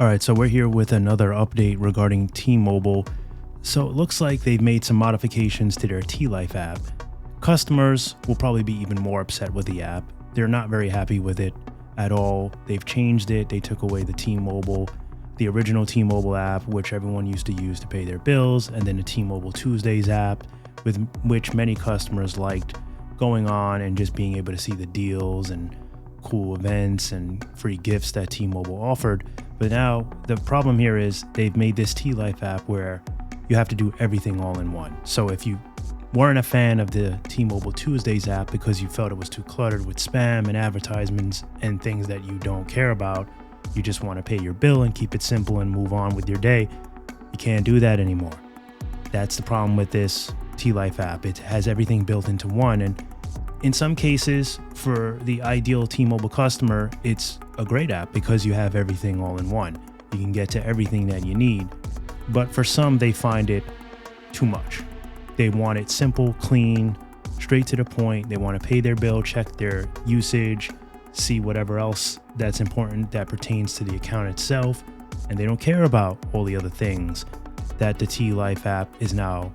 All right, so we're here with another update regarding T-Mobile. So it looks like they've made some modifications to their T-Life app. Customers will probably be even more upset with the app. They're not very happy with it at all. They've changed it. They took away the original T-Mobile app, which everyone used to use to pay their bills, and then the T-Mobile Tuesdays app, with which many customers liked going on and just being able to see the deals and cool events and free gifts that T-Mobile offered. But now the problem here is they've made this T-Life app where you have to do everything all in one. So if you weren't a fan of the T-Mobile Tuesdays app because you felt it was too cluttered with spam and advertisements and things that you don't care about, you just want to pay your bill and keep it simple and move on with your day, you can't do that anymore. That's the problem with this T-Life app. It has everything built into one, and in some cases, for the ideal T-Mobile customer, it's a great app because you have everything all in one. You can get to everything that you need. But for some, they find it too much. They want it simple, clean, straight to the point. They want to pay their bill, check their usage, see whatever else that's important that pertains to the account itself. And they don't care about all the other things that the T-Life app is now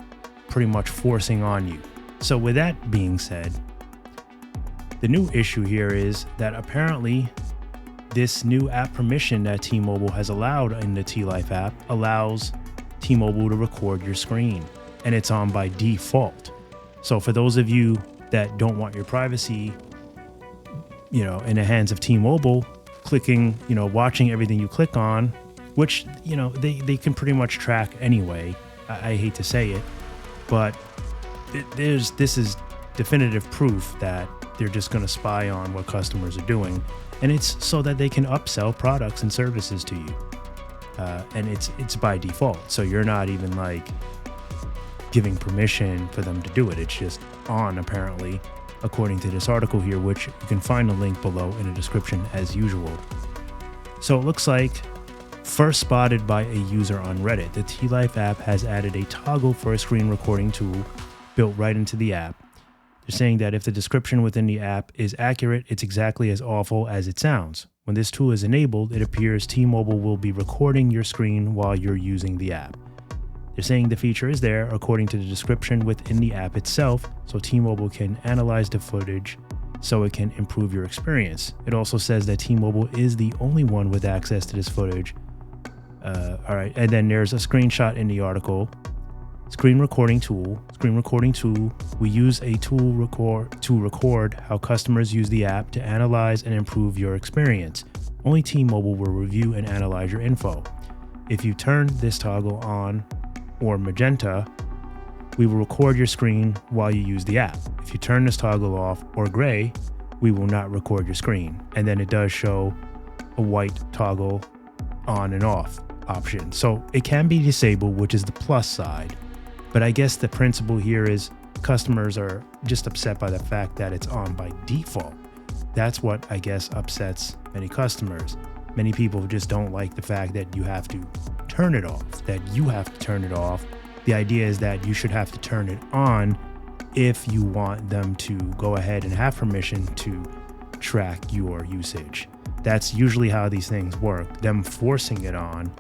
pretty much forcing on you. So with that being said, the new issue here is that apparently this new app permission that T-Mobile has allowed in the T-Life app allows T-Mobile to record your screen, and it's on by default. So for those of you that don't want your privacy, in the hands of T-Mobile, clicking, watching everything you click on, which, they can pretty much track anyway. I hate to say it, but this is definitive proof that they're just going to spy on what customers are doing, and it's so that they can upsell products and services to you, and it's by default, so you're not even giving permission for them to do it. It's just on, apparently, according to this article here, which you can find a link below in the description as usual. So it looks like, first spotted by a user on Reddit, the T-Life app has added a toggle for a screen recording tool built right into the app. They're saying that if the description within the app is accurate, it's exactly as awful as it sounds. When this tool is enabled, it appears T-Mobile will be recording your screen while you're using the app. They're saying the feature is there according to the description within the app itself, so T-Mobile can analyze the footage so it can improve your experience. It also says that T-Mobile is the only one with access to this footage. All right, and then there's a screenshot in the article. Screen recording tool. We use a tool to record how customers use the app to analyze and improve your experience. Only T-Mobile will review and analyze your info. If you turn this toggle on or magenta, we will record your screen while you use the app. If you turn this toggle off or gray, we will not record your screen. And then it does show a white toggle on and off option. So it can be disabled, which is the plus side. But I guess the principle here is customers are just upset by the fact that it's on by default. That's what I guess upsets many customers. Many people just don't like the fact that you have to turn it off, The idea is that you should have to turn it on if you want them to go ahead and have permission to track your usage. That's usually how these things work. Them forcing it on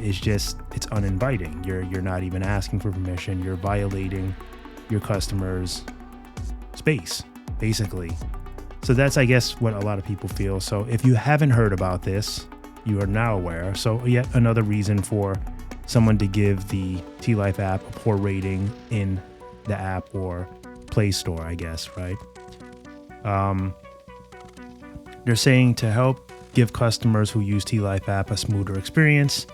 it's uninviting. You're not even asking for permission. You're violating your customer's space, basically. So that's, I guess, what a lot of people feel. So if you haven't heard about this, you are now aware. So yet another reason for someone to give the T-Life app a poor rating in the app or Play Store, I guess, right? They're saying to help give customers who use T-Life app a smoother experience,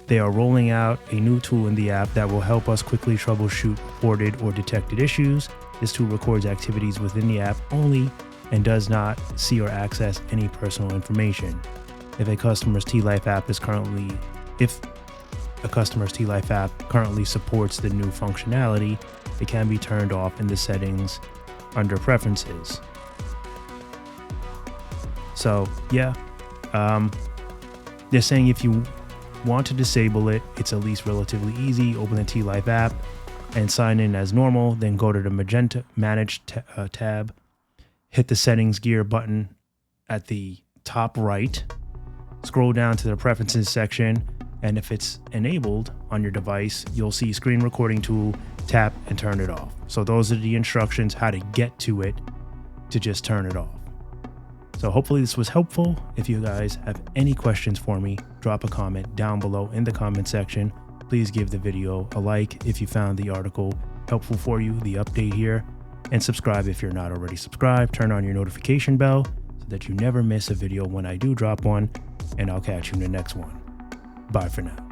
they are rolling out a new tool in the app that will help us quickly troubleshoot reported or detected issues. This tool records activities within the app only and does not see or access any personal information. If a customer's T-Life app currently supports the new functionality, it can be turned off in the settings under preferences. So yeah, they're saying if you want to disable it, it's at least relatively easy. Open the T-Life app and sign in as normal, then go to the magenta manage tab, hit the settings gear button at the top right, scroll down to the preferences section, and if it's enabled on your device, you'll see screen recording tool, tap and turn it off. So those are the instructions how to get to it to just turn it off. So hopefully this was helpful. If you guys have any questions for me, drop a comment down below in the comment section. Please give the video a like if you found the article helpful for you, the update here, and subscribe if you're not already subscribed. Turn on your notification bell so that you never miss a video when I do drop one, and I'll catch you in the next one. Bye for now.